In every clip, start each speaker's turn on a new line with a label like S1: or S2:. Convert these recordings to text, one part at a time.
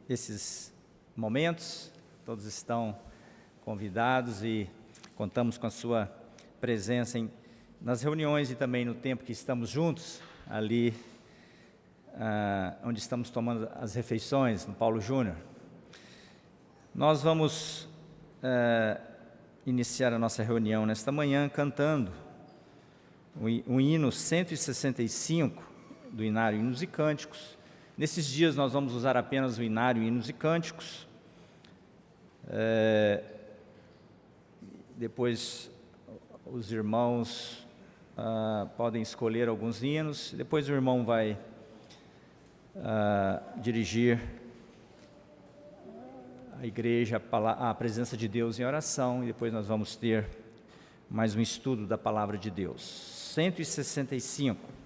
S1: Esses momentos, todos estão convidados e contamos com a sua presença nas reuniões e também no tempo que estamos juntos, ali onde estamos tomando as refeições, no Paulo Júnior. Nós vamos iniciar a nossa reunião nesta manhã cantando o hino 165 do Inário Hinos e Cânticos. Nesses dias nós vamos usar apenas o Inário Hinos e Cânticos. Depois os irmãos podem escolher alguns hinos, depois o irmão vai dirigir a igreja à presença de Deus em oração, e depois nós vamos ter mais um estudo da Palavra de Deus. 165.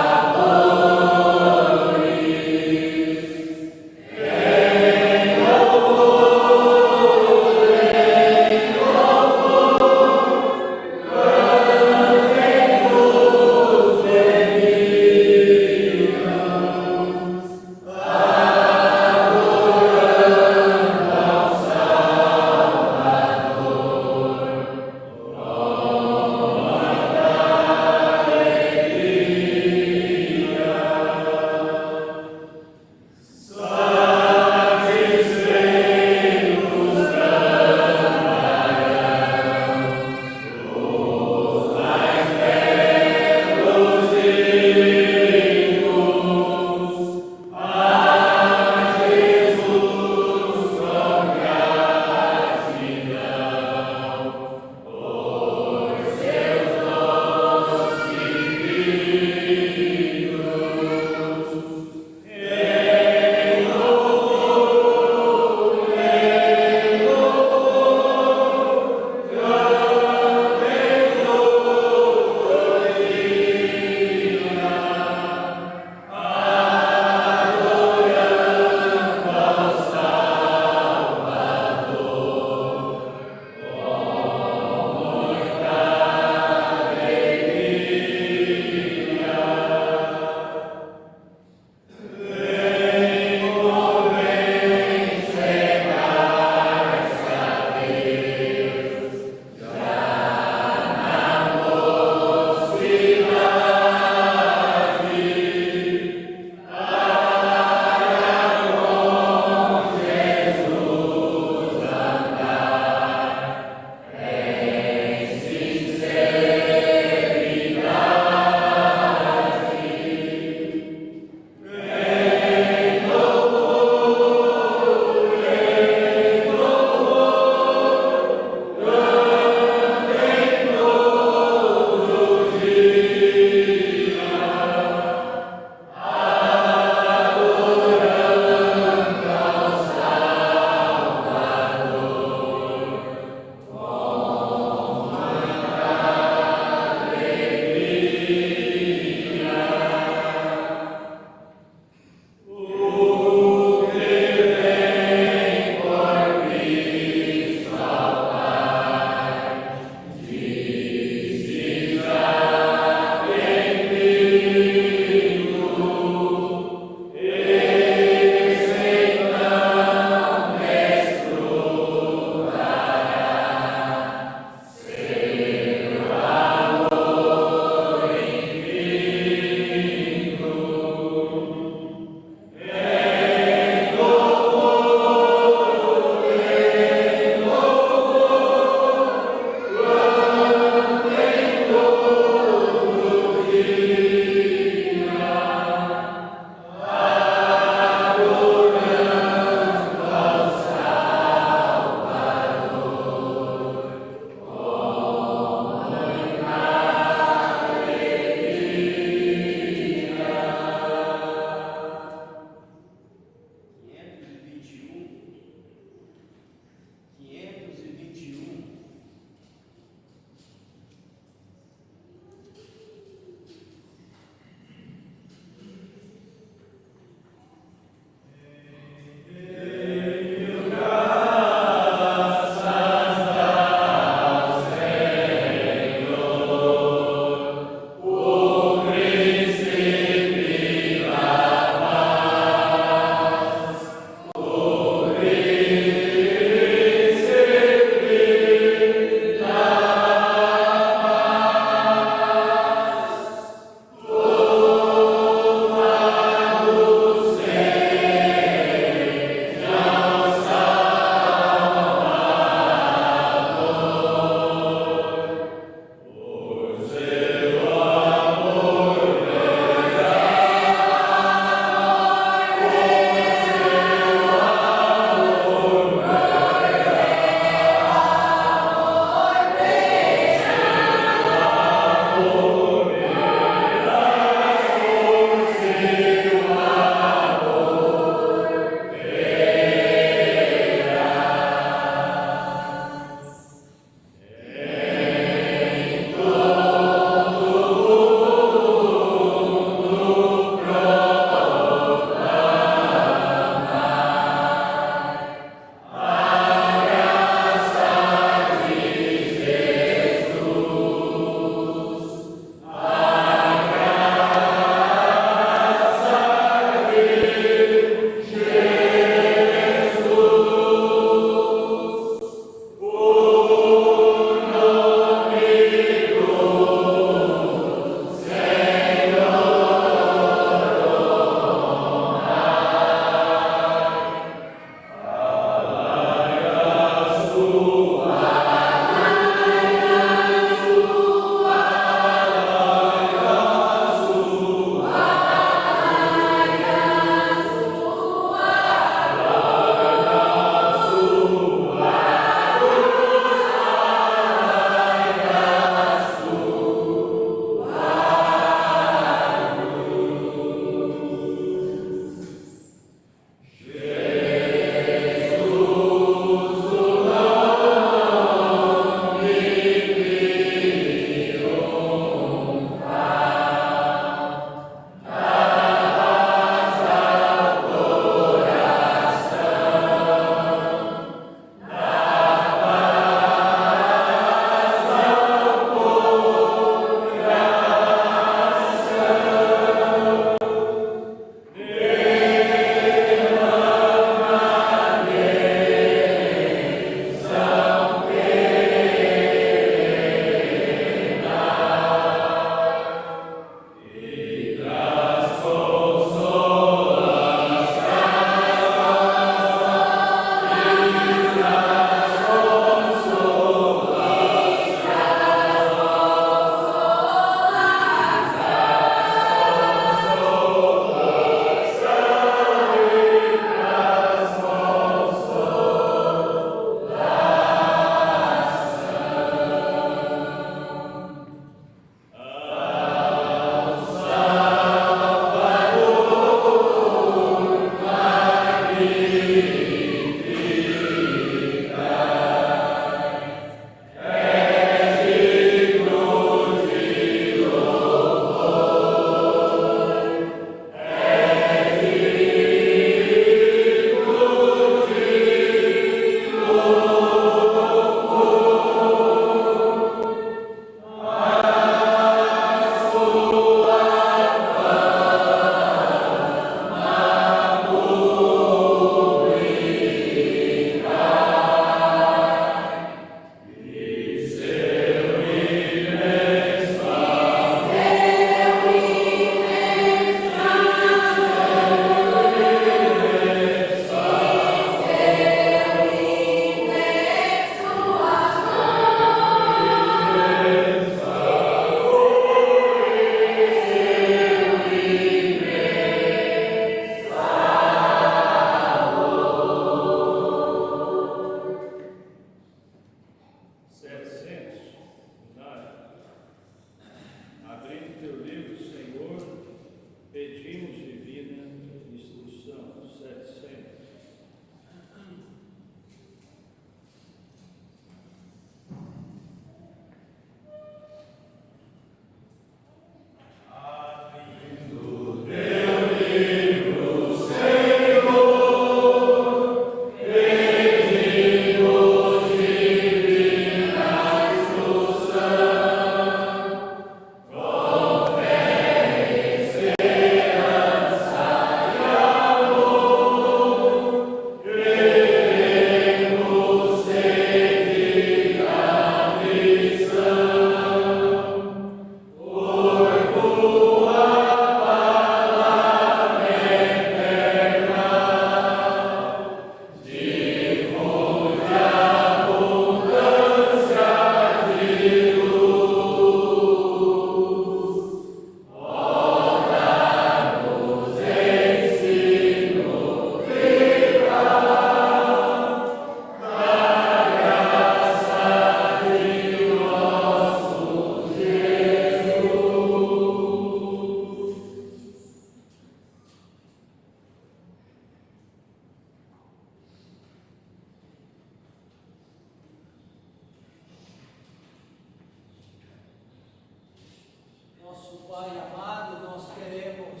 S2: Nosso Pai amado, nós queremos,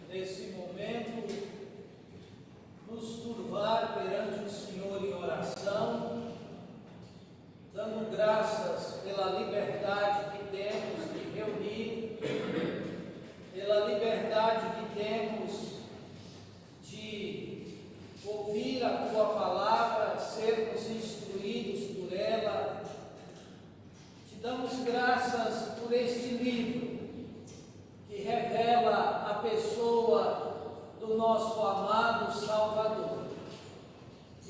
S2: nesse momento, nos curvar perante o Senhor em oração, dando graças pela liberdade que temos de reunir, pela liberdade que temos de ouvir a Tua palavra, sermos instruídos por ela. Te damos graças por este livro que revela a pessoa do nosso amado Salvador.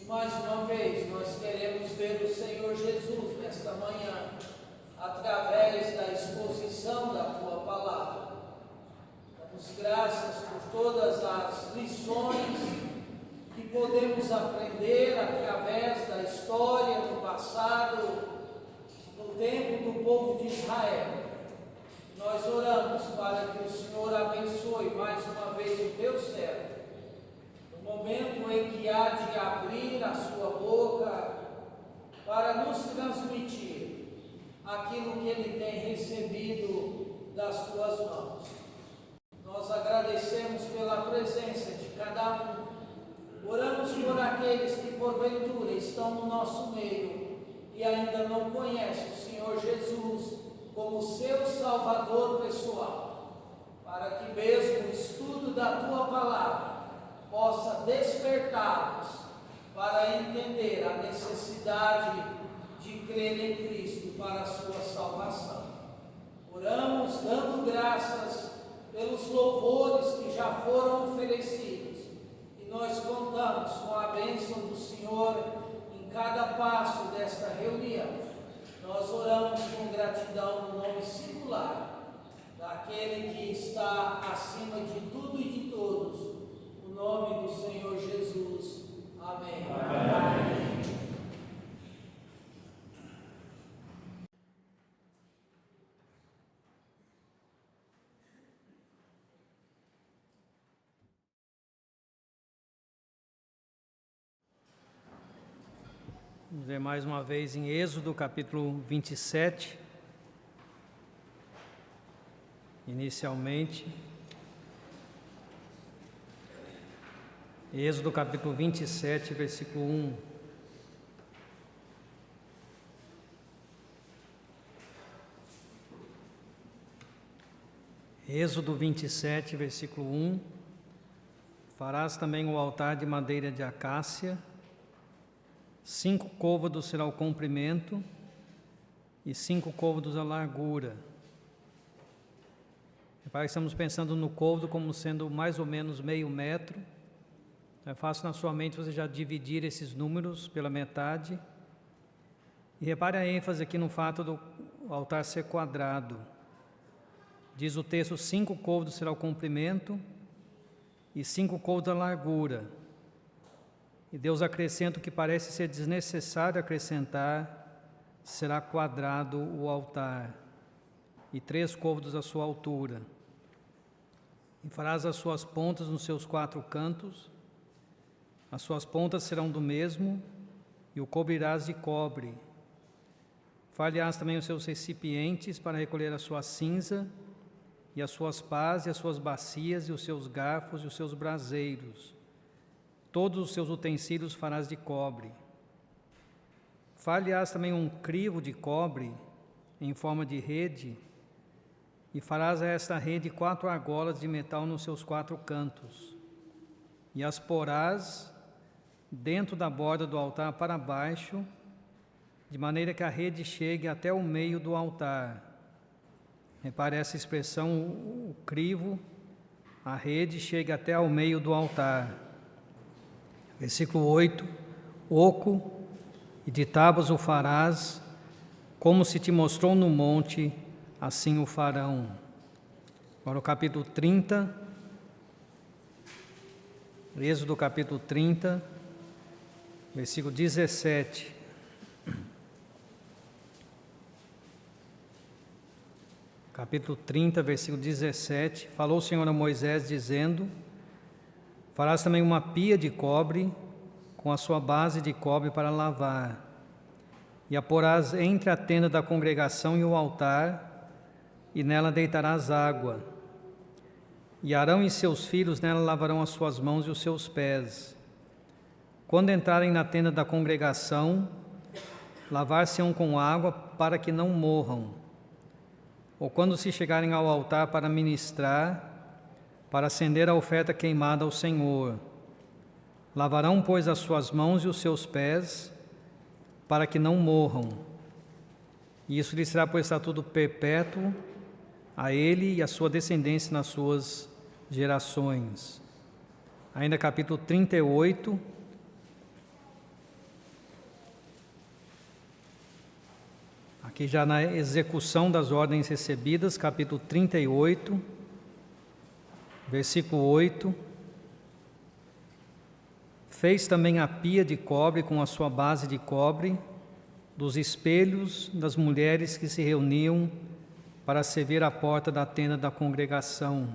S2: E mais uma vez nós queremos ver o Senhor Jesus nesta manhã, através da exposição da Tua palavra. Damos graças por todas as lições que podemos aprender através da história do passado, no tempo do povo de Israel. Nós oramos para que o Senhor abençoe mais uma vez o Teu servo, no momento em que há de abrir a sua boca para nos transmitir aquilo que Ele tem recebido das Tuas mãos. Nós agradecemos pela presença de cada um, oramos por aqueles que porventura estão no nosso meio e ainda não conhecem o Senhor Jesus como seu Salvador pessoal, para que mesmo o estudo da Tua palavra possa despertá-los para entender a necessidade de crer em Cristo para a sua salvação. Oramos dando graças pelos louvores que já foram oferecidos, e nós contamos com a bênção do Senhor em cada passo desta reunião. Nós oramos com gratidão no nome singular daquele que está acima de tudo e de todos, o nome do Senhor Jesus. Amém. Amém.
S3: Vamos ver mais uma vez em Êxodo capítulo 27, inicialmente. Êxodo capítulo 27, versículo 1. Êxodo 27, versículo 1. Farás também o altar de madeira de acácia, 5 côvados será o comprimento e 5 côvados a largura. Repare que estamos pensando no côvado como sendo mais ou menos meio metro. É fácil na sua mente você já dividir esses números pela metade. E repare a ênfase aqui no fato do altar ser quadrado. Diz o texto: 5 côvados será o comprimento e 5 côvados a largura. E Deus acrescenta o que parece ser desnecessário acrescentar: será quadrado o altar, e 3 côvados a sua altura. E farás as suas pontas nos seus 4 cantos, as suas pontas serão do mesmo, e o cobrirás de cobre. Far-lhe-ás também os seus recipientes para recolher a sua cinza, e as suas pás, e as suas bacias, e os seus garfos, e os seus braseiros. Todos os seus utensílios farás de cobre. Far-lhe-ás também um crivo de cobre em forma de rede, e farás a esta rede 4 argolas de metal nos seus 4 cantos, e as porás dentro da borda do altar para baixo, de maneira que a rede chegue até o meio do altar. Repare essa expressão: o crivo, a rede chega até ao meio do altar. Versículo 8: oco e de tábuas o farás, como se te mostrou no monte, assim o farão. Agora o capítulo 30, Êxodo capítulo 30, versículo 17. Capítulo 30, versículo 17. Falou o Senhor a Moisés, dizendo: farás também uma pia de cobre, com a sua base de cobre para lavar, e a porás entre a tenda da congregação e o altar, e nela deitarás água. E Arão e seus filhos nela lavarão as suas mãos e os seus pés. Quando entrarem na tenda da congregação, lavar-se-ão com água para que não morram. Ou quando se chegarem ao altar para ministrar, para acender a oferta queimada ao Senhor. Lavarão, pois, as suas mãos e os seus pés, para que não morram. E isso lhe será por estatuto perpétuo a ele e a sua descendência nas suas gerações. Ainda capítulo 38. Aqui já na execução das ordens recebidas, capítulo 38, versículo 8. Fez também a pia de cobre com a sua base de cobre, dos espelhos das mulheres que se reuniam para servir à porta da tenda da congregação.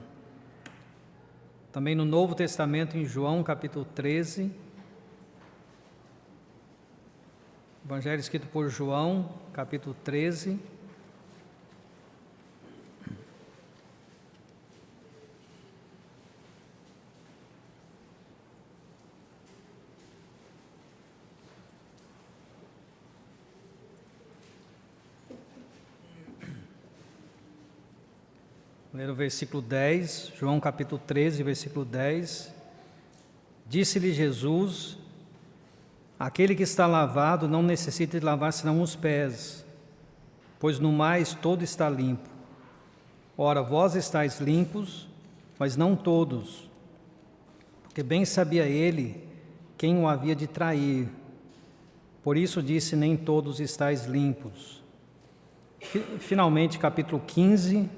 S3: Também no Novo Testamento, em João, capítulo 13, Evangelho escrito por João, capítulo 13. Vou ler o versículo 10, João capítulo 13, versículo 10. Disse-lhe Jesus: aquele que está lavado não necessita de lavar senão os pés, pois no mais todo está limpo. Ora, vós estáis limpos, mas não todos, porque bem sabia ele quem o havia de trair. Por isso disse: nem todos estáis limpos. Finalmente, capítulo 15,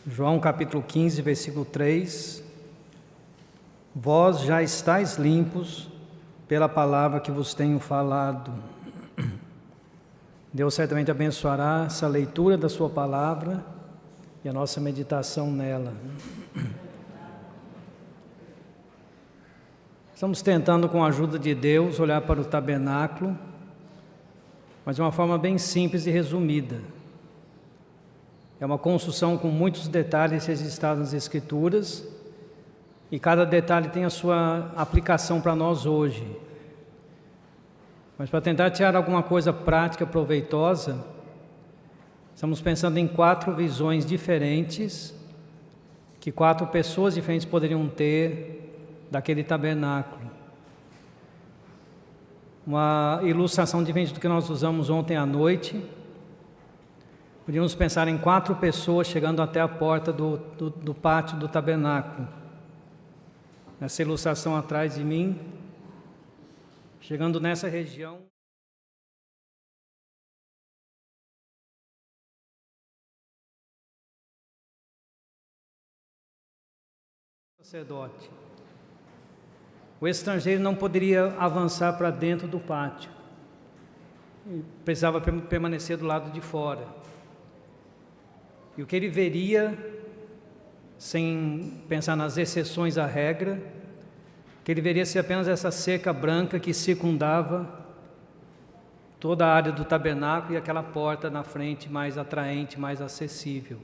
S3: João capítulo 15, versículo 3. Vós já estáis limpos pela palavra que vos tenho falado. Deus certamente abençoará essa leitura da sua palavra e a nossa meditação nela. Estamos tentando, com a ajuda de Deus, olhar para o tabernáculo, mas de uma forma bem simples e resumida. É uma construção com muitos detalhes registrados nas Escrituras, e cada detalhe tem a sua aplicação para nós hoje. Mas para tentar tirar alguma coisa prática, proveitosa, estamos pensando em 4 visões diferentes, que 4 pessoas diferentes poderiam ter daquele tabernáculo. Uma ilustração diferente do que nós usamos ontem à noite. Podíamos pensar em 4 pessoas chegando até a porta do pátio do tabernáculo. Nessa ilustração atrás de mim, chegando nessa região, sacerdote. O estrangeiro não poderia avançar para dentro do pátio, precisava permanecer do lado de fora. E o que ele veria, sem pensar nas exceções à regra, que ele veria ser apenas essa cerca branca que circundava toda a área do tabernáculo e aquela porta na frente mais atraente, mais acessível.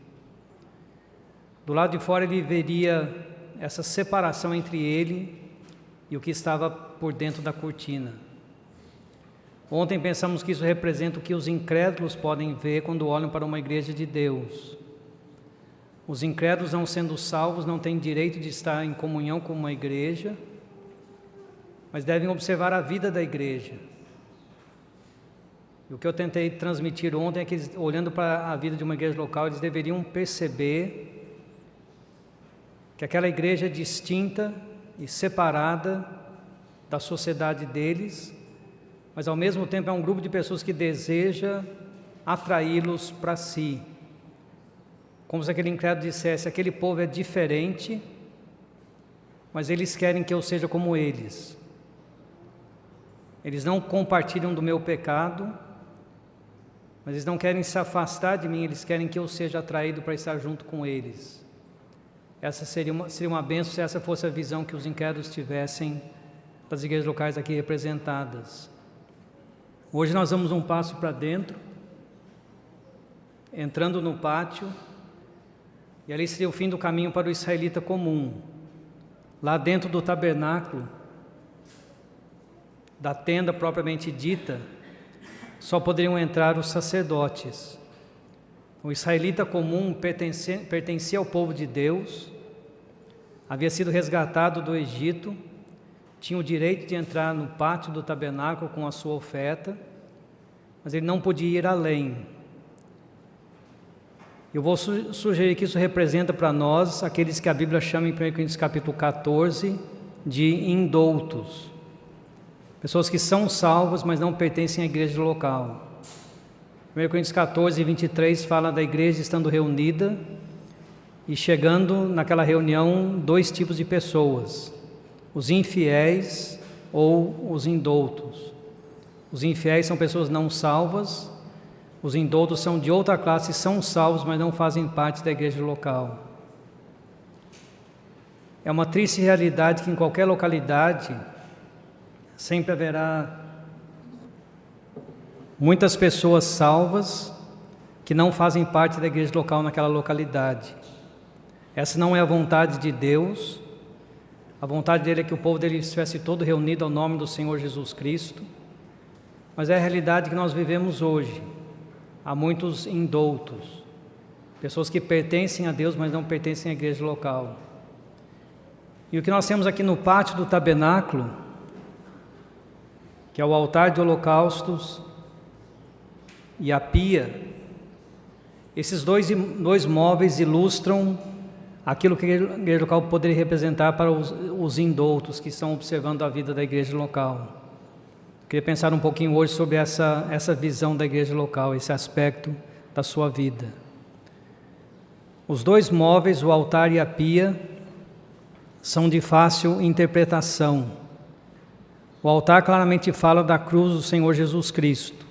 S3: Do lado de fora ele veria essa separação entre ele e o que estava por dentro da cortina. Ontem pensamos que isso representa o que os incrédulos podem ver quando olham para uma igreja de Deus. Os incrédulos, não sendo salvos, não têm direito de estar em comunhão com uma igreja, mas devem observar a vida da igreja. E o que eu tentei transmitir ontem é que, olhando para a vida de uma igreja local, eles deveriam perceber que aquela igreja é distinta e separada da sociedade deles, mas ao mesmo tempo é um grupo de pessoas que deseja atraí-los para si. Como se aquele incrédulo dissesse: aquele povo é diferente, mas eles querem que eu seja como eles. Eles não compartilham do meu pecado, mas eles não querem se afastar de mim, eles querem que eu seja atraído para estar junto com eles. Essa seria uma bênção se essa fosse a visão que os incrédulos tivessem das igrejas locais aqui representadas. Hoje nós damos um passo para dentro entrando no pátio, e ali seria o fim do caminho para o israelita comum. Lá dentro do tabernáculo, da tenda propriamente dita, só poderiam entrar os sacerdotes. O israelita comum pertencia ao povo de Deus, havia sido resgatado do Egito, tinha o direito de entrar no pátio do tabernáculo com a sua oferta, mas ele não podia ir além. Eu vou sugerir que isso representa para nós aqueles que a Bíblia chama em 1 Coríntios capítulo 14 de indoutos. Pessoas que são salvas, mas não pertencem à igreja local. 1 Coríntios 14, 23 fala da igreja estando reunida e chegando naquela reunião 2 tipos de pessoas: os infiéis ou os indoutos. Os infiéis são pessoas não salvas, os indoutos são de outra classe, são salvos, mas não fazem parte da igreja local. É uma triste realidade que em qualquer localidade sempre haverá muitas pessoas salvas que não fazem parte da igreja local naquela localidade. Essa não é a vontade de Deus. A vontade dele é que o povo dele estivesse todo reunido ao nome do Senhor Jesus Cristo. Mas é a realidade que nós vivemos hoje. Há muitos indoutos, pessoas que pertencem a Deus, mas não pertencem à igreja local. E o que nós temos aqui no pátio do tabernáculo, que é o altar de holocaustos e a pia, esses dois móveis ilustram aquilo que a igreja local poderia representar para os indoutos que estão observando a vida da igreja local. Eu queria pensar um pouquinho hoje sobre essa visão da igreja local, esse aspecto da sua vida. Os 2 móveis, o altar e a pia, são de fácil interpretação. O altar claramente fala da cruz do Senhor Jesus Cristo.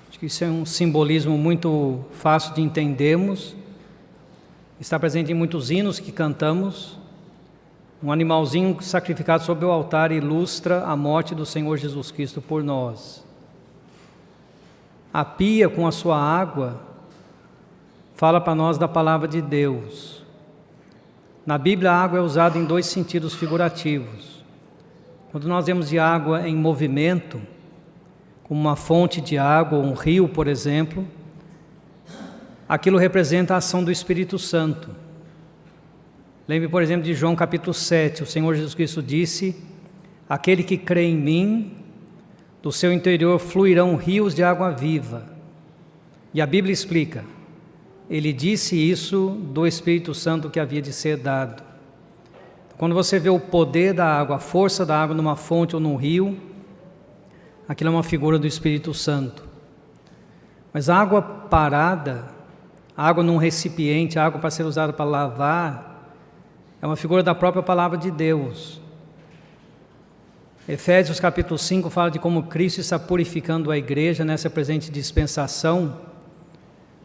S3: Acho que isso é um simbolismo muito fácil de entendermos. Está presente em muitos hinos que cantamos. Um animalzinho sacrificado sobre o altar ilustra a morte do Senhor Jesus Cristo por nós. A pia com a sua água fala para nós da palavra de Deus. Na Bíblia a água é usada em 2 sentidos figurativos. Quando nós vemos de água em movimento, como uma fonte de água, um rio, por exemplo, aquilo representa a ação do Espírito Santo. Lembre, por exemplo, de João capítulo 7, o Senhor Jesus Cristo disse: aquele que crê em mim, do seu interior fluirão rios de água viva. E a Bíblia explica, ele disse isso do Espírito Santo que havia de ser dado. Quando você vê o poder da água, a força da água numa fonte ou num rio, aquilo é uma figura do Espírito Santo. Mas a água parada, a água num recipiente, a água para ser usada para lavar, é uma figura da própria palavra de Deus. Efésios capítulo 5 fala de como Cristo está purificando a igreja nessa presente dispensação,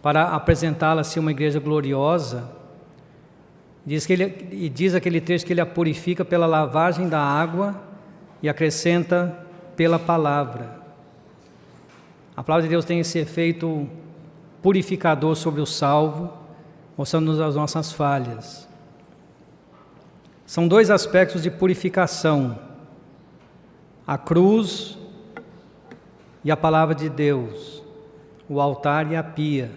S3: para apresentá-la assim uma igreja gloriosa. Diz aquele texto que ele a purifica pela lavagem da água e acrescenta pela palavra. A palavra de Deus tem esse efeito purificador sobre o salvo, mostrando-nos as nossas falhas. São 2 aspectos de purificação: a cruz e a palavra de Deus, o altar e a pia.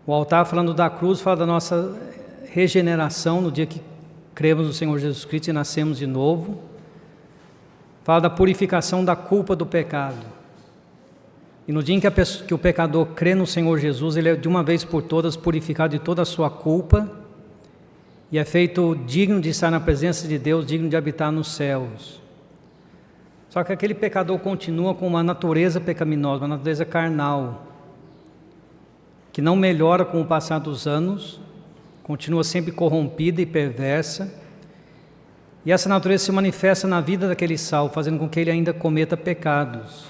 S3: O altar, falando da cruz, fala da nossa regeneração no dia que cremos no Senhor Jesus Cristo e nascemos de novo. Fala da purificação da culpa do pecado. E no dia em que o pecador crê no Senhor Jesus, ele é de uma vez por todas purificado de toda a sua culpa e é feito digno de estar na presença de Deus, digno de habitar nos céus. Só que aquele pecador continua com uma natureza pecaminosa, uma natureza carnal, que não melhora com o passar dos anos, continua sempre corrompida e perversa, e essa natureza se manifesta na vida daquele salvo, fazendo com que ele ainda cometa pecados.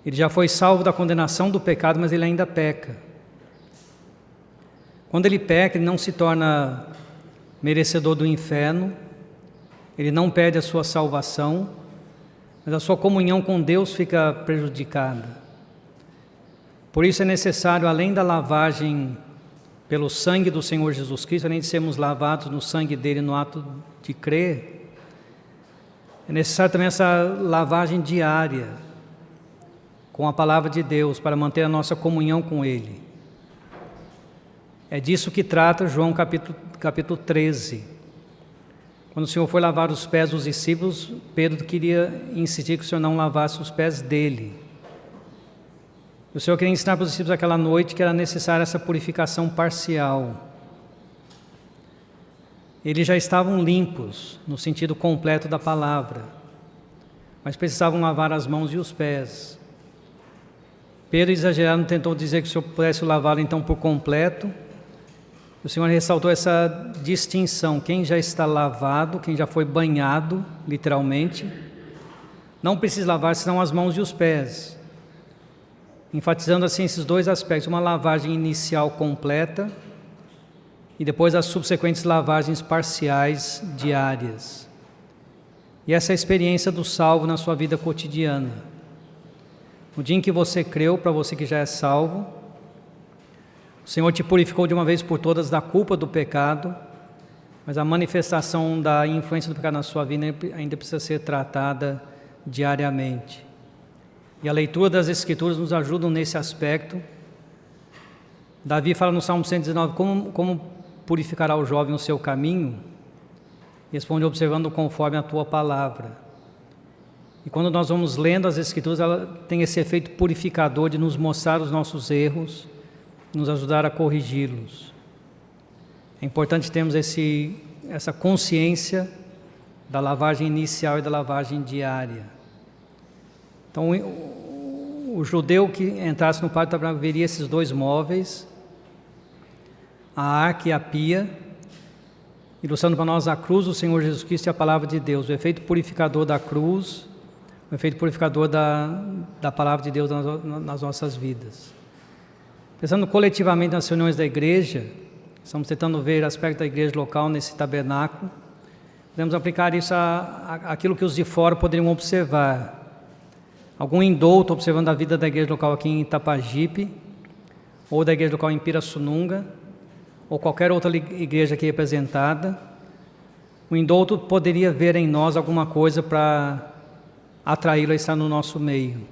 S3: Ele já foi salvo da condenação do pecado, mas ele ainda peca. Quando ele peca, ele não se torna merecedor do inferno, ele não perde a sua salvação, mas a sua comunhão com Deus fica prejudicada. Por isso é necessário, além da lavagem pelo sangue do Senhor Jesus Cristo, além de sermos lavados no sangue dele no ato de crer, é necessário também essa lavagem diária com a palavra de Deus para manter a nossa comunhão com ele. É disso que trata João capítulo 13. Quando o Senhor foi lavar os pés dos discípulos, Pedro queria insistir que o Senhor não lavasse os pés dele. O Senhor queria ensinar para os discípulos aquela noite que era necessária essa purificação parcial. Eles já estavam limpos, no sentido completo da palavra, mas precisavam lavar as mãos e os pés. Pedro, exagerado, tentou dizer que o Senhor pudesse lavá-lo então por completo. O Senhor ressaltou essa distinção: quem já está lavado, quem já foi banhado, literalmente, não precisa lavar senão as mãos e os pés, enfatizando assim esses dois aspectos: uma lavagem inicial completa e depois as subsequentes lavagens parciais diárias. E essa é a experiência do salvo na sua vida cotidiana. No dia em que você creu, para você que já é salvo, o Senhor te purificou de uma vez por todas da culpa do pecado, mas a manifestação da influência do pecado na sua vida ainda precisa ser tratada diariamente. E a leitura das Escrituras nos ajuda nesse aspecto. Davi fala no Salmo 119, como purificará o jovem o seu caminho? Responde: observando conforme a tua palavra. E quando nós vamos lendo as Escrituras, ela tem esse efeito purificador de nos mostrar os nossos erros, nos ajudar a corrigi-los. É importante termos essa consciência da lavagem inicial e da lavagem diária. Então, o judeu que entrasse no pátio do tabernáculo veria esses dois móveis, a arca e a pia, ilustrando para nós a cruz do Senhor Jesus Cristo e a palavra de Deus, o efeito purificador da cruz, o efeito purificador da palavra de Deus nas nossas vidas. Pensando coletivamente nas reuniões da igreja, estamos tentando ver aspectos da igreja local nesse tabernáculo, podemos aplicar isso àquilo que os de fora poderiam observar. Algum indouto observando a vida da igreja local aqui em Itapajipe, ou da igreja local em Pirassununga, ou qualquer outra igreja aqui representada, o indouto poderia ver em nós alguma coisa para atraí-lo a estar no nosso meio.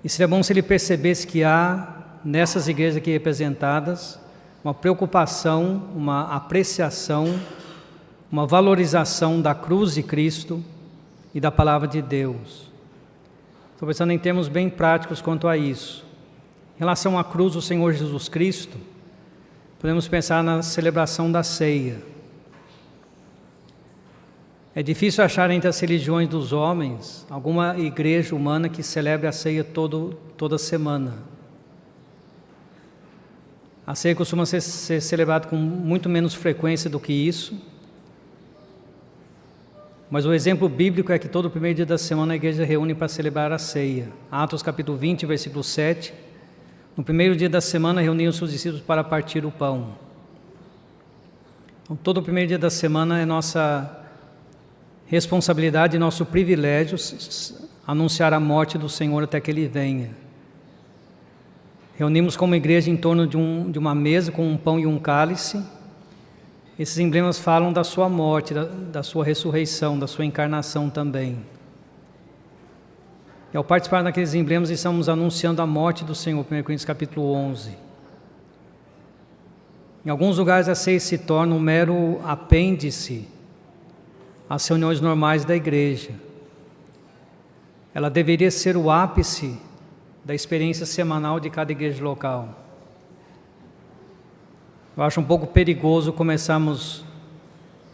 S3: E seria bom se ele percebesse que há, nessas igrejas aqui representadas, uma preocupação, uma apreciação, uma valorização da cruz de Cristo e da palavra de Deus. Estou pensando em termos bem práticos quanto a isso. Em relação à cruz do Senhor Jesus Cristo, podemos pensar na celebração da ceia. É difícil achar entre as religiões dos homens alguma igreja humana que celebre a ceia toda semana. A ceia costuma ser celebrada com muito menos frequência do que isso. Mas o exemplo bíblico é que todo primeiro dia da semana a igreja reúne para celebrar a ceia. Atos capítulo 20, versículo 7. No primeiro dia da semana reuniam-se os discípulos para partir o pão. Então, todo primeiro dia da semana é nossa responsabilidade e nosso privilégio anunciar a morte do Senhor até que Ele venha. Reunimos como igreja em torno de uma mesa com um pão e um cálice. Esses emblemas falam da sua morte, da sua ressurreição, da sua encarnação também. E ao participar daqueles emblemas, estamos anunciando a morte do Senhor, 1 Coríntios capítulo 11. Em alguns lugares a ceia se torna um mero apêndice às reuniões normais da igreja. Ela deveria ser o ápice da experiência semanal de cada igreja local. Eu acho um pouco perigoso começarmos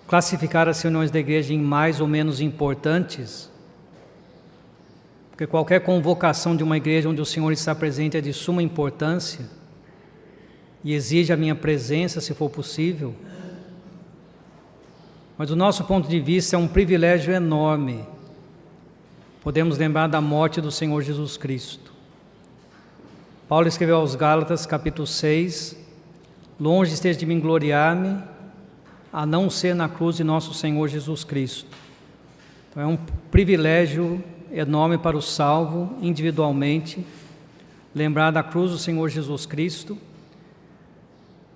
S3: a classificar as reuniões da igreja em mais ou menos importantes, porque qualquer convocação de uma igreja onde o Senhor está presente é de suma importância e exige a minha presença, se for possível. Mas do nosso ponto de vista é um privilégio enorme podemos lembrar da morte do Senhor Jesus Cristo. Paulo escreveu aos Gálatas, capítulo 6, longe esteja de mim gloriar-me, a não ser na cruz de nosso Senhor Jesus Cristo. Então é um privilégio enorme para o salvo, individualmente, lembrar da cruz do Senhor Jesus Cristo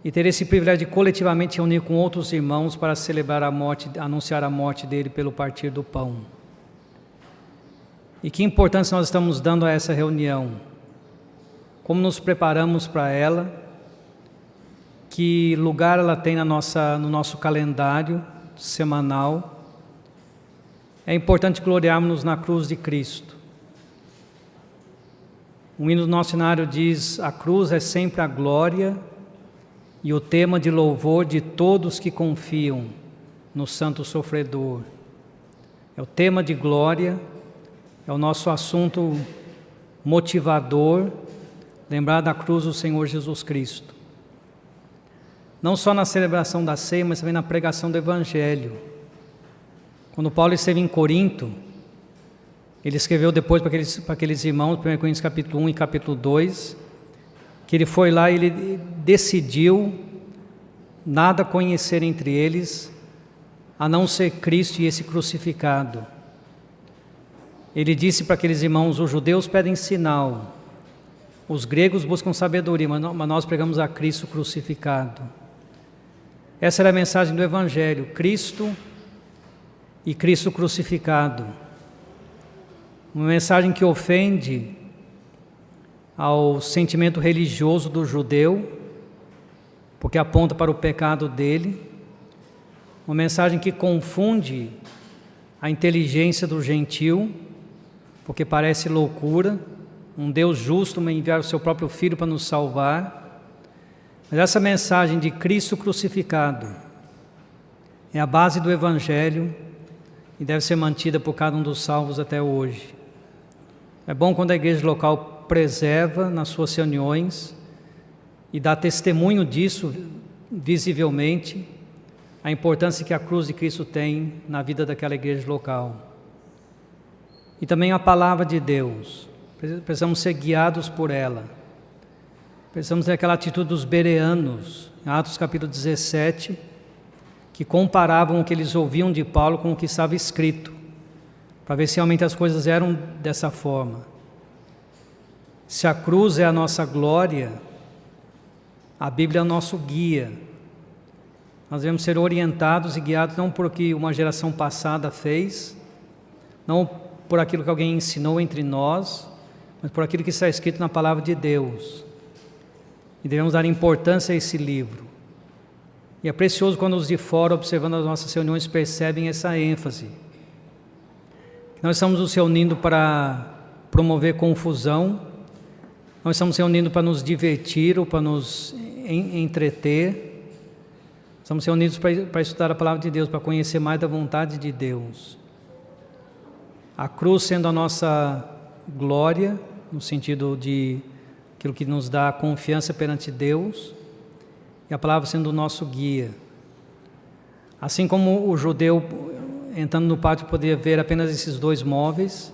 S3: e ter esse privilégio de coletivamente reunir com outros irmãos para celebrar a morte, anunciar a morte dele pelo partir do pão. E que importância nós estamos dando a essa reunião? Como nos preparamos para ela? Que lugar ela tem no nosso calendário semanal? É importante gloriarmos na cruz de Cristo. O hino do nosso cenário diz: a cruz é sempre a glória e o tema de louvor de todos que confiam no Santo Sofredor. É o tema de glória, é o nosso assunto motivador, lembrar da cruz do Senhor Jesus Cristo. Não só na celebração da ceia, mas também na pregação do Evangelho. Quando Paulo esteve em Corinto, ele escreveu depois para aqueles irmãos, 1 Coríntios capítulo 1 e capítulo 2, que ele foi lá e ele decidiu nada conhecer entre eles, a não ser Cristo e esse crucificado. Ele disse para aqueles irmãos: os judeus pedem sinal, os gregos buscam sabedoria, mas nós pregamos a Cristo crucificado. Essa era a mensagem do Evangelho: Cristo e Cristo crucificado. Uma mensagem que ofende ao sentimento religioso do judeu, porque aponta para o pecado dele. Uma mensagem que confunde a inteligência do gentil, porque parece loucura, um Deus justo enviar o seu próprio Filho para nos salvar. Mas essa mensagem de Cristo crucificado é a base do Evangelho e deve ser mantida por cada um dos salvos até hoje. É bom quando a igreja local preserva nas suas reuniões e dá testemunho disso visivelmente, a importância que a cruz de Cristo tem na vida daquela igreja local. E também a palavra de Deus, precisamos ser guiados por ela. Precisamos ter aquela atitude dos bereanos, em Atos capítulo 17, que comparavam o que eles ouviam de Paulo com o que estava escrito, para ver se realmente as coisas eram dessa forma. Se a cruz é a nossa glória, a Bíblia é o nosso guia. Nós devemos ser orientados e guiados não por o que uma geração passada fez, não por aquilo que alguém ensinou entre nós, mas por aquilo que está escrito na palavra de Deus. E devemos dar importância a esse livro. E é precioso quando os de fora, observando as nossas reuniões, percebem essa ênfase. Nós estamos nos reunindo para promover confusão, nós estamos reunindo para nos divertir ou para nos entreter. Estamos reunidos para estudar a palavra de Deus, para conhecer mais da vontade de Deus. A cruz sendo a nossa glória, no sentido de aquilo que nos dá confiança perante Deus, e a palavra sendo o nosso guia. Assim como o judeu, entrando no pátio, poderia ver apenas esses dois móveis,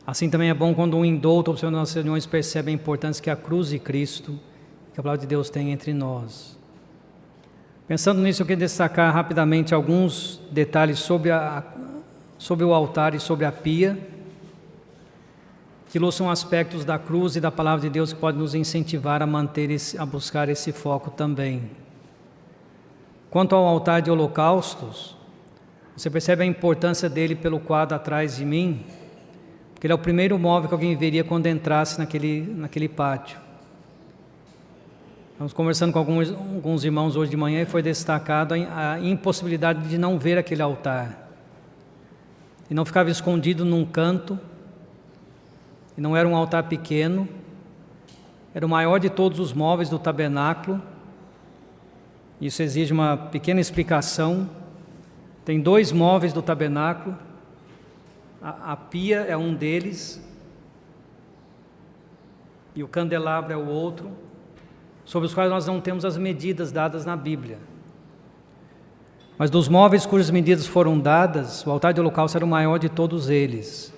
S3: assim também é bom quando um indouto, observando nossas reuniões, percebe a importância que a cruz de Cristo, que a palavra de Deus tem entre nós. Pensando nisso, eu quero destacar rapidamente alguns detalhes sobre o altar e sobre a pia, que ilustram aspectos da cruz e da palavra de Deus que podem nos incentivar a buscar esse foco também. Quanto ao altar de holocaustos, você percebe a importância dele pelo quadro atrás de mim, porque ele é o primeiro móvel que alguém veria quando entrasse naquele pátio. Estamos conversando com alguns irmãos hoje de manhã e foi destacado a impossibilidade de não ver aquele altar. E não ficava escondido num canto, e não era um altar pequeno, era o maior de todos os móveis do tabernáculo. Isso exige uma pequena explicação. Tem dois móveis do tabernáculo, a pia é um deles, e o candelabro é o outro, sobre os quais nós não temos as medidas dadas na Bíblia. Mas dos móveis cujas medidas foram dadas, o altar de holocausto era o maior de todos eles.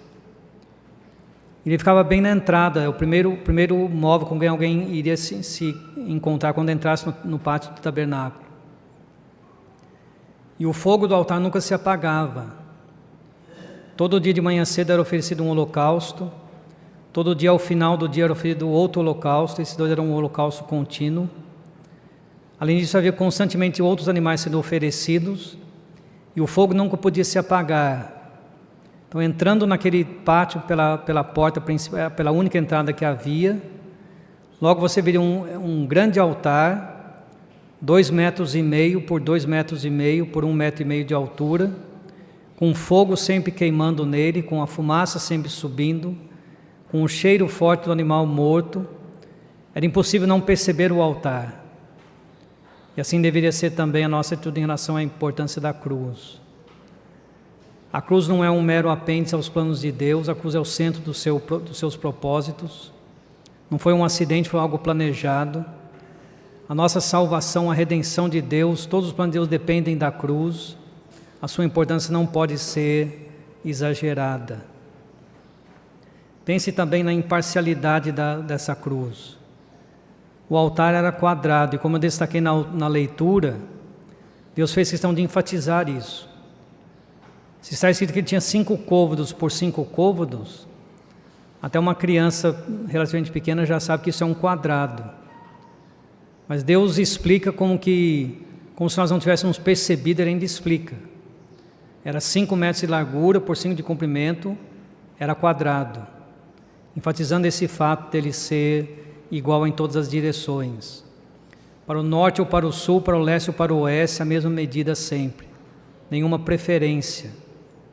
S3: Ele ficava bem na entrada, é o primeiro móvel com quem alguém iria se encontrar quando entrasse no pátio do tabernáculo. E o fogo do altar nunca se apagava. Todo dia de manhã cedo era oferecido um holocausto, Todo dia, ao final do dia, era oferecido outro holocausto. Esses dois eram um holocausto contínuo. Além disso, havia constantemente outros animais sendo oferecidos, e o fogo nunca podia se apagar. Então, entrando naquele pátio pela porta principal, pela única entrada que havia, logo você veria um grande altar, 2,5 metros por 2,5 metros por 1,5 metro de altura, com fogo sempre queimando nele, com a fumaça sempre subindo, com o cheiro forte do animal morto. Era impossível não perceber o altar. E assim deveria ser também a nossa atitude em relação à importância da cruz. A cruz não é um mero apêndice aos planos de Deus, a cruz é o centro dos seus propósitos. Não foi um acidente, foi algo planejado. A nossa salvação, a redenção de Deus, todos os planos de Deus dependem da cruz. A sua importância não pode ser exagerada. Pense também na imparcialidade dessa cruz. O altar era quadrado, e como eu destaquei na leitura, Deus fez questão de enfatizar isso. Se está escrito que ele tinha 5 côvados por 5 côvados, até uma criança relativamente pequena já sabe que isso é um quadrado. Mas Deus explica como se nós não tivéssemos percebido, ele ainda explica. Era 5 metros de largura por 5 de comprimento, era quadrado, enfatizando esse fato dele ser igual em todas as direções. Para o norte ou para o sul, para o leste ou para o oeste, a mesma medida sempre. Nenhuma preferência,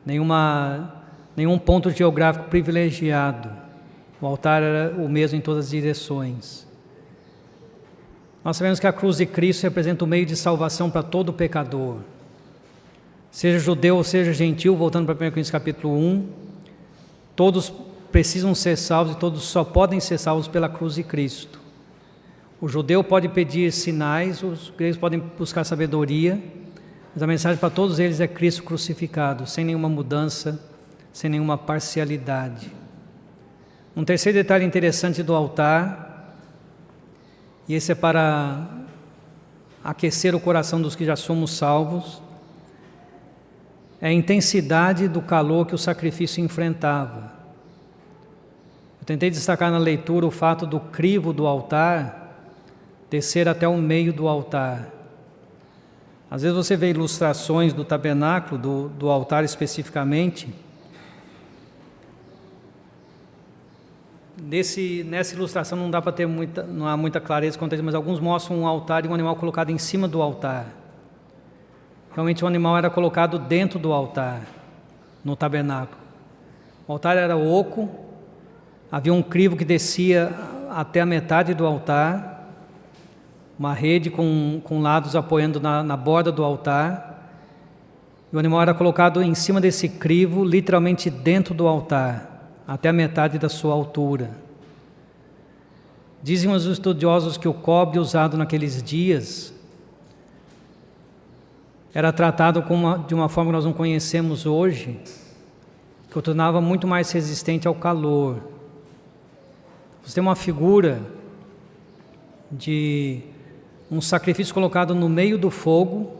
S3: nenhum ponto geográfico privilegiado. O altar era o mesmo em todas as direções. Nós sabemos que a cruz de Cristo representa o meio de salvação para todo pecador. Seja judeu ou seja gentil, voltando para 1 Coríntios capítulo 1, todos precisam ser salvos e todos só podem ser salvos pela cruz de Cristo. O judeu pode pedir sinais, os gregos podem buscar sabedoria, mas a mensagem para todos eles é Cristo crucificado, sem nenhuma mudança, sem nenhuma parcialidade. Um terceiro detalhe interessante do altar, e esse é para aquecer o coração dos que já somos salvos, é a intensidade do calor que o sacrifício enfrentava. Eu tentei destacar na leitura o fato do crivo do altar descer até o meio do altar. Às vezes você vê ilustrações do tabernáculo, do altar especificamente. Nessa ilustração não dá para ter não há muita clareza quanto a isso, mas alguns mostram um altar e um animal colocado em cima do altar. Realmente o animal era colocado dentro do altar, no tabernáculo. O altar era oco, havia um crivo que descia até a metade do altar, uma rede com lados apoiando na borda do altar, e o animal era colocado em cima desse crivo, literalmente dentro do altar, até a metade da sua altura. Dizem os estudiosos que o cobre usado naqueles dias era tratado de uma forma que nós não conhecemos hoje, que o tornava muito mais resistente ao calor. Você tem uma figura de um sacrifício colocado no meio do fogo,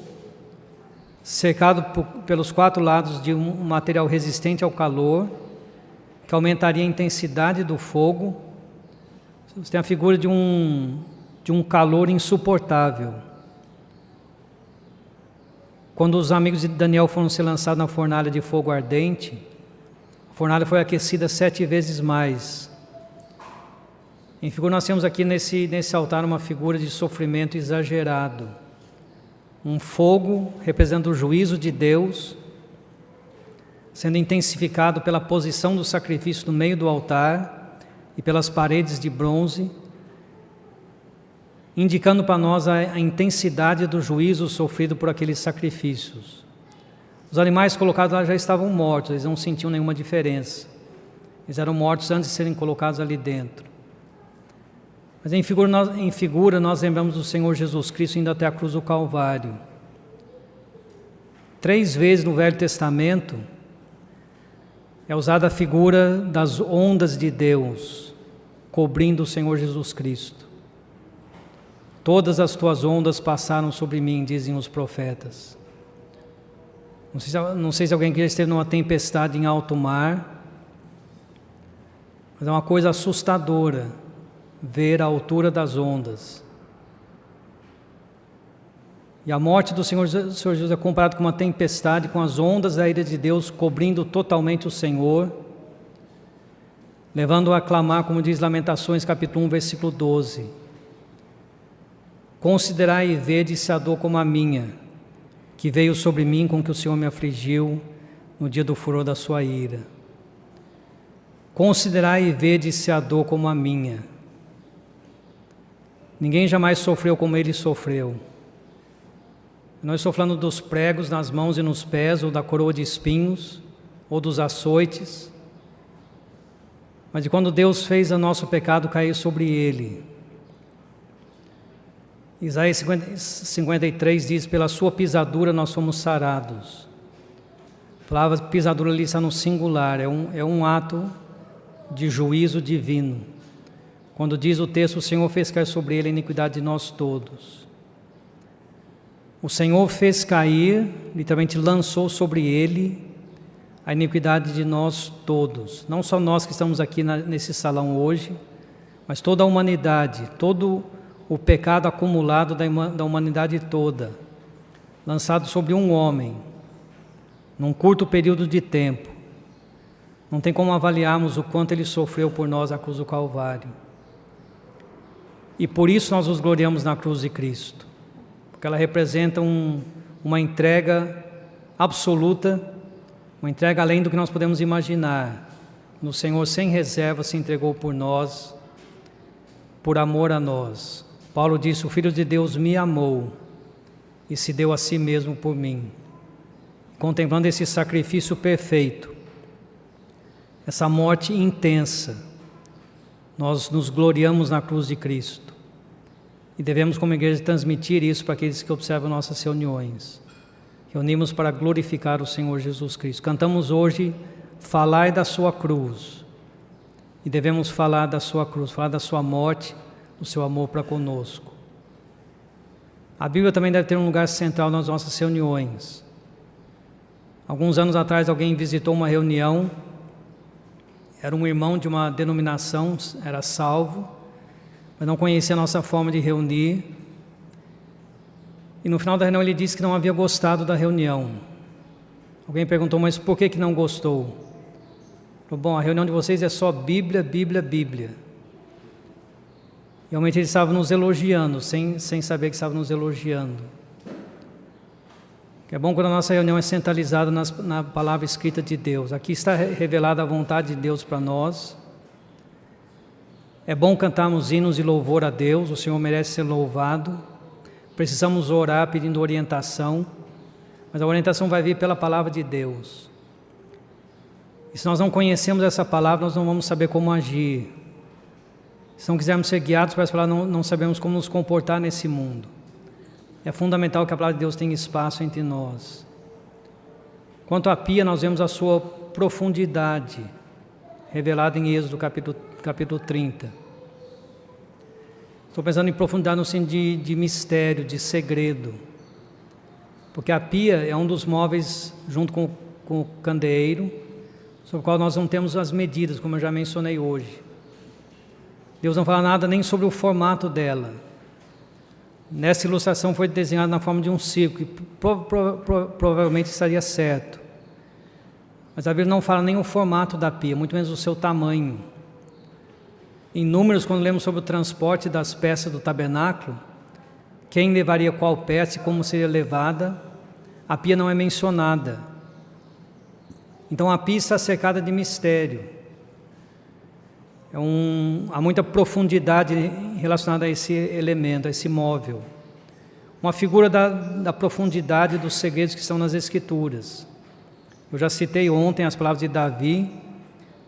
S3: cercado pelos 4 lados de um material resistente ao calor, que aumentaria a intensidade do fogo. Você tem a figura de um calor insuportável. Quando os amigos de Daniel foram ser lançados na fornalha de fogo ardente, a fornalha foi aquecida 7 vezes mais. Em figura, nós temos aqui nesse altar uma figura de sofrimento exagerado. Um fogo representando o juízo de Deus, sendo intensificado pela posição do sacrifício no meio do altar e pelas paredes de bronze, indicando para nós a intensidade do juízo sofrido por aqueles sacrifícios. Os animais colocados lá já estavam mortos, eles não sentiam nenhuma diferença. Eles eram mortos antes de serem colocados ali dentro. Mas em figura nós lembramos do Senhor Jesus Cristo indo até a cruz do Calvário. 3 vezes no Velho Testamento é usada a figura das ondas de Deus cobrindo o Senhor Jesus Cristo. Todas as tuas ondas passaram sobre mim, dizem os profetas. Não sei se alguém que já esteve numa tempestade em alto mar. Mas é uma coisa assustadora ver a altura das ondas. E a morte do Senhor Jesus é comparada com uma tempestade, com as ondas da ira de Deus cobrindo totalmente o Senhor, levando-o a clamar, como diz Lamentações capítulo 1, versículo 12: considerai e vede se a dor como a minha, que veio sobre mim com que o Senhor me afligiu no dia do furor da sua ira. Considerai e vede se a dor como a minha. Ninguém jamais sofreu como ele sofreu. Não estou falando dos pregos nas mãos e nos pés, ou da coroa de espinhos, ou dos açoites, mas de quando Deus fez o nosso pecado cair sobre ele. Isaías 53 diz: pela sua pisadura nós somos sarados. A palavra pisadura ali está no singular, é um ato de juízo divino. Quando diz o texto: o Senhor fez cair sobre ele a iniquidade de nós todos. O Senhor fez cair, literalmente lançou sobre ele a iniquidade de nós todos. Não só nós que estamos aqui nesse salão hoje, mas toda a humanidade, todo o pecado acumulado da humanidade toda, lançado sobre um homem, num curto período de tempo. Não tem como avaliarmos o quanto ele sofreu por nós na cruz do Calvário. E por isso nós nos gloriamos na cruz de Cristo, porque ela representa uma entrega absoluta, uma entrega além do que nós podemos imaginar. O Senhor sem reserva se entregou por nós, por amor a nós. Paulo disse: o Filho de Deus me amou e se deu a si mesmo por mim. Contemplando esse sacrifício perfeito, essa morte intensa, nós nos gloriamos na cruz de Cristo. E devemos, como igreja, transmitir isso para aqueles que observam nossas reuniões. Reunimos para glorificar o Senhor Jesus Cristo. Cantamos hoje: falai da sua cruz. E devemos falar da sua cruz, falar da sua morte, do seu amor para conosco. A Bíblia também deve ter um lugar central nas nossas reuniões. Alguns anos atrás alguém visitou uma reunião, era um irmão de uma denominação, era salvo, mas não conhecia a nossa forma de reunir. E no final da reunião ele disse que não havia gostado da reunião. Alguém perguntou: mas por que não gostou? Falou: bom, a reunião de vocês é só Bíblia, Bíblia, Bíblia. Realmente ele estava nos elogiando, sem saber que estava nos elogiando. É bom quando a nossa reunião é centralizada na palavra escrita de Deus. Aqui está revelada a vontade de Deus para nós. É bom cantarmos hinos de louvor a Deus, o Senhor merece ser louvado. Precisamos orar pedindo orientação, mas a orientação vai vir pela palavra de Deus. E se nós não conhecemos essa palavra, nós não vamos saber como agir. Se não quisermos ser guiados por essa palavra, não sabemos como nos comportar nesse mundo. É fundamental que a palavra de Deus tenha espaço entre nós. Quanto à pia, nós vemos a sua profundidade, revelada em Êxodo capítulo 30. Estou pensando em profundidade no sentido de mistério, de segredo. Porque a pia é um dos móveis, junto com o candeeiro, sobre o qual nós não temos as medidas, como eu já mencionei hoje. Deus não fala nada nem sobre o formato dela. Nessa ilustração foi desenhada na forma de um círculo, que provavelmente estaria certo. Mas a Bíblia não fala nem o formato da pia, muito menos o seu tamanho. Em Números, quando lemos sobre o transporte das peças do tabernáculo, quem levaria qual peça e como seria levada, a pia não é mencionada. Então a pia está cercada de mistério. Há muita profundidade relacionada a esse elemento, a esse móvel. Uma figura da profundidade dos segredos que estão nas Escrituras. Eu já citei ontem as palavras de Davi: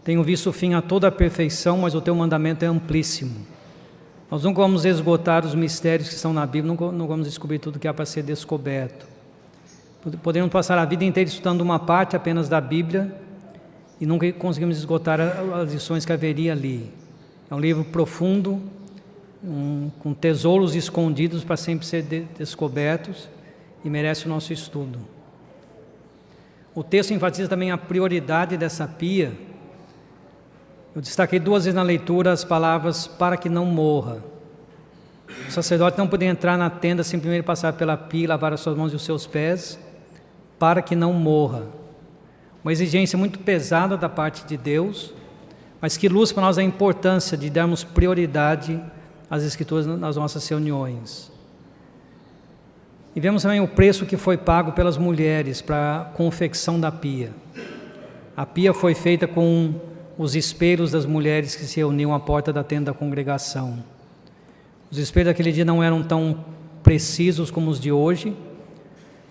S3: tenho visto o fim a toda a perfeição, mas o teu mandamento é amplíssimo. Nós nunca vamos esgotar os mistérios que estão na Bíblia, não vamos descobrir tudo que há para ser descoberto. Podemos passar a vida inteira estudando uma parte apenas da Bíblia e nunca conseguimos esgotar as lições que haveria ali. É um livro profundo, com tesouros escondidos para sempre ser descobertos, e merece o nosso estudo. O texto enfatiza também a prioridade dessa pia. Eu destaquei 2 vezes na leitura as palavras para que não morra. O sacerdote não podia entrar na tenda sem primeiro passar pela pia e lavar as suas mãos e os seus pés, para que não morra. Uma exigência muito pesada da parte de Deus, mas que ilustra para nós a importância de darmos prioridade às Escrituras nas nossas reuniões. E vemos também o preço que foi pago pelas mulheres para a confecção da pia. A pia foi feita com os espelhos das mulheres que se reuniam à porta da tenda da congregação. Os espelhos daquele dia não eram tão precisos como os de hoje,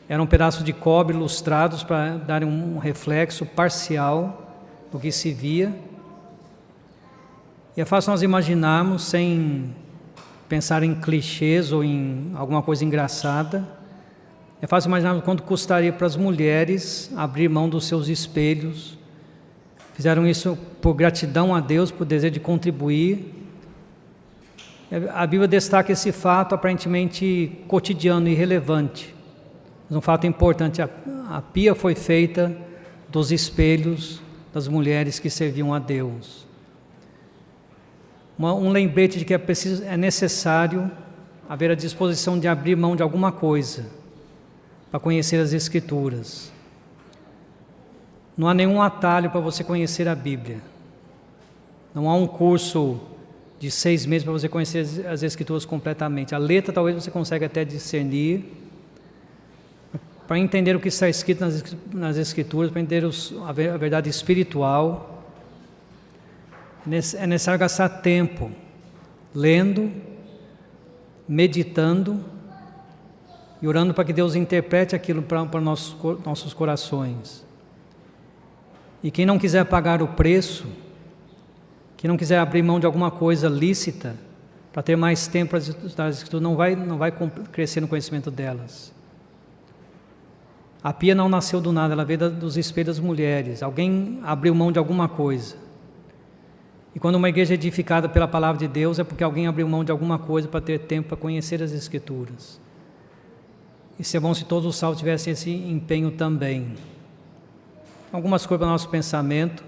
S3: eram pedaços de cobre lustrados para darem um reflexo parcial do que se via. E é fácil nós imaginarmos, sem pensar em clichês ou em alguma coisa engraçada, é fácil imaginarmos quanto custaria para as mulheres abrir mão dos seus espelhos. Fizeram isso por gratidão a Deus, por desejo de contribuir. A Bíblia destaca esse fato aparentemente cotidiano e irrelevante, mas um fato importante. A pia foi feita dos espelhos das mulheres que serviam a Deus. Um lembrete de que é necessário haver a disposição de abrir mão de alguma coisa para conhecer as Escrituras. Não há nenhum atalho para você conhecer a Bíblia. Não há um curso de 6 meses para você conhecer as Escrituras completamente. A letra talvez você consiga até discernir. Para entender o que está escrito nas Escrituras, para entender a verdade espiritual, é necessário gastar tempo lendo, meditando e orando para que Deus interprete aquilo para nossos corações. E quem não quiser pagar o preço, quem não quiser abrir mão de alguma coisa lícita para ter mais tempo para estudar as Escrituras, não vai crescer no conhecimento delas. A pia não nasceu do nada, ela veio dos espelhos das mulheres. Alguém abriu mão de alguma coisa. E quando uma igreja é edificada pela palavra de Deus, é porque alguém abriu mão de alguma coisa para ter tempo para conhecer as Escrituras. E seria bom se todos os salvos tivessem esse empenho também. Algumas coisas para o nosso pensamento,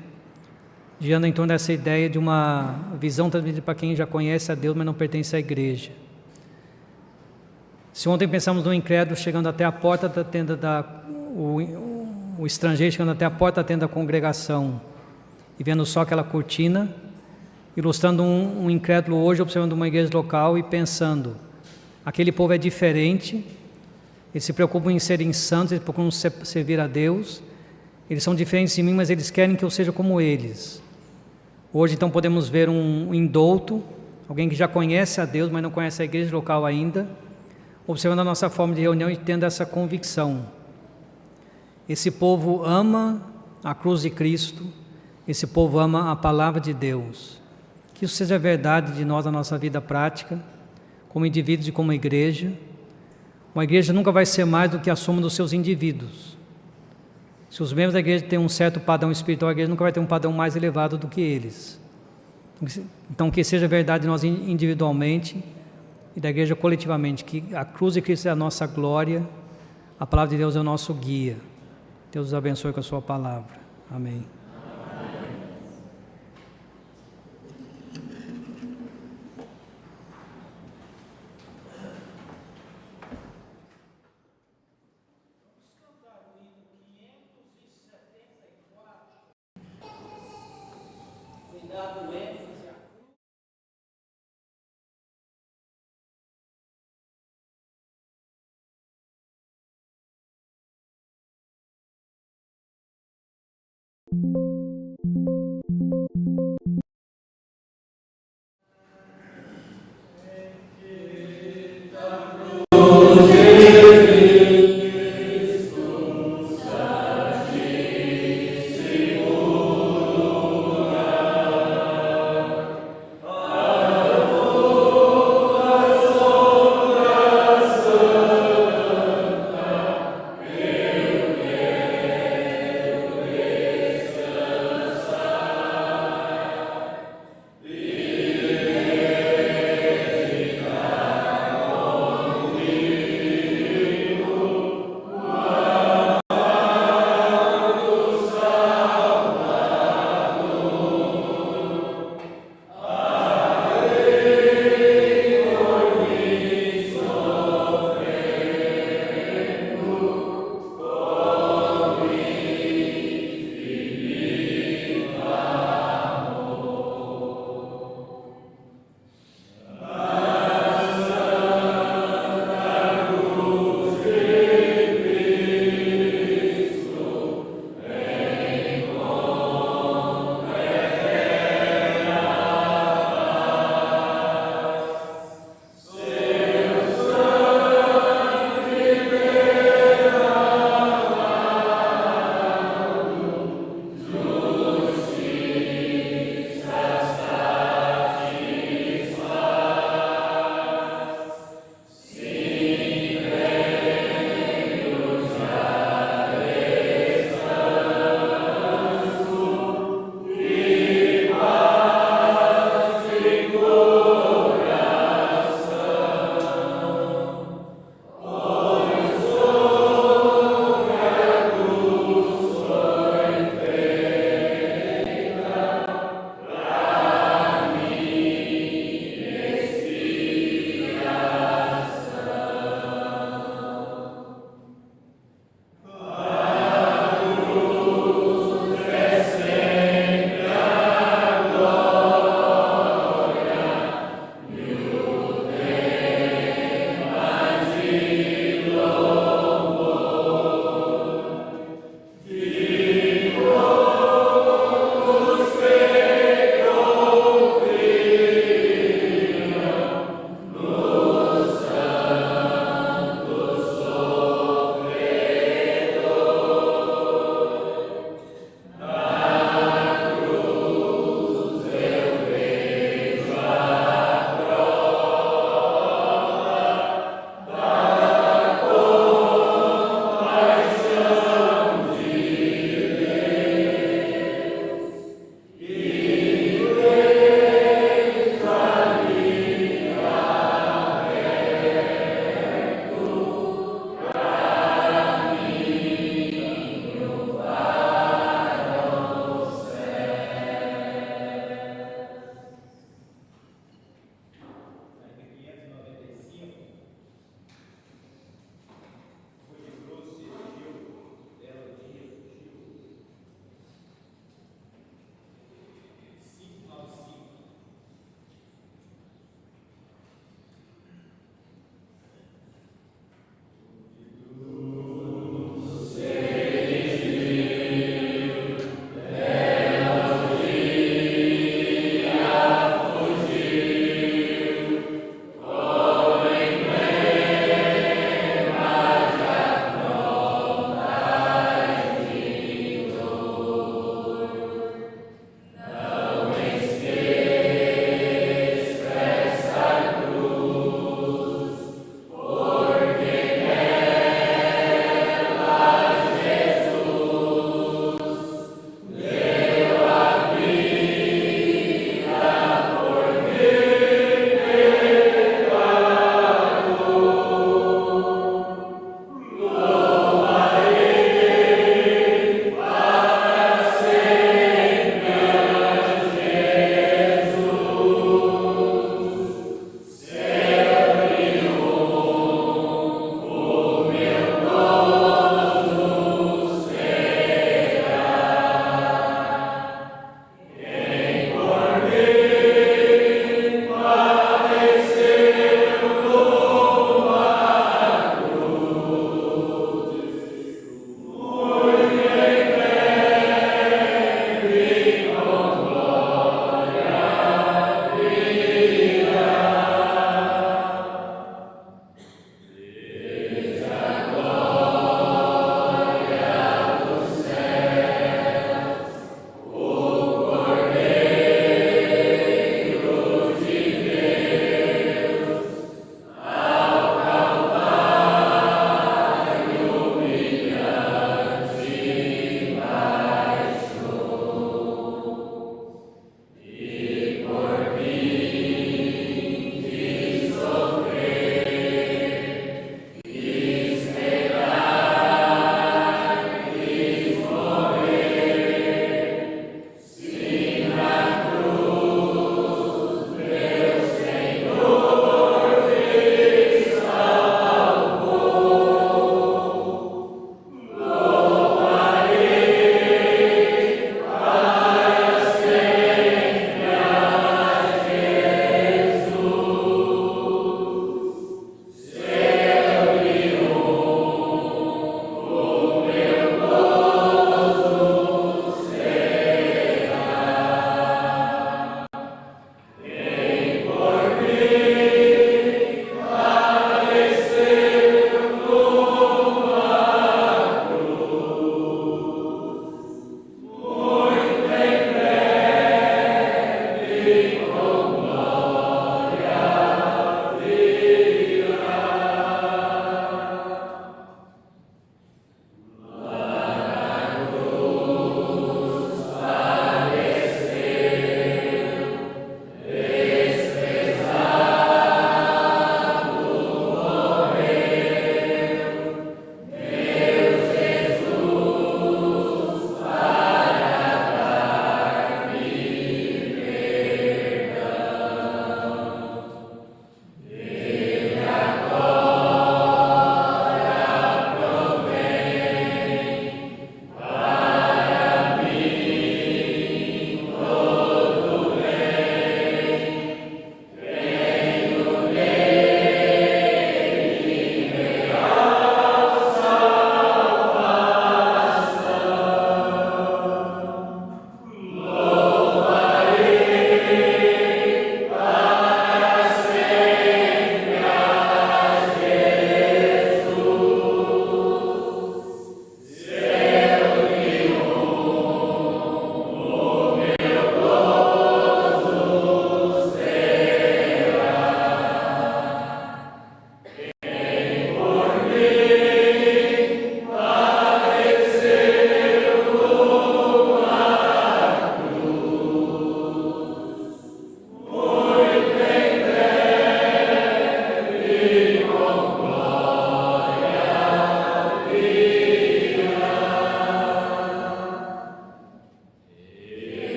S3: girando em torno dessa ideia de uma visão transmitida para quem já conhece a Deus, mas não pertence à igreja. Se ontem pensamos no incrédulo chegando até a porta da tenda o estrangeiro chegando até a porta da tenda da congregação e vendo só aquela cortina, ilustrando um incrédulo hoje observando uma igreja local e pensando, aquele povo é diferente, eles se preocupam em serem santos, eles procuram servir a Deus, eles são diferentes de mim, mas eles querem que eu seja como eles. Hoje então podemos ver um indouto, alguém que já conhece a Deus, mas não conhece a igreja local ainda, observando a nossa forma de reunião e tendo essa convicção. Esse povo ama a cruz de Cristo, esse povo ama a palavra de Deus. Que isso seja verdade de nós na nossa vida prática, como indivíduos e como igreja. Uma igreja nunca vai ser mais do que a soma dos seus indivíduos. Se os membros da igreja têm um certo padrão espiritual, a igreja nunca vai ter um padrão mais elevado do que eles. Então que seja verdade de nós individualmente e da igreja coletivamente, que a cruz de Cristo é a nossa glória, a palavra de Deus é o nosso guia. Deus os abençoe com a sua palavra. Amém.
S2: Cuidado, ênfase.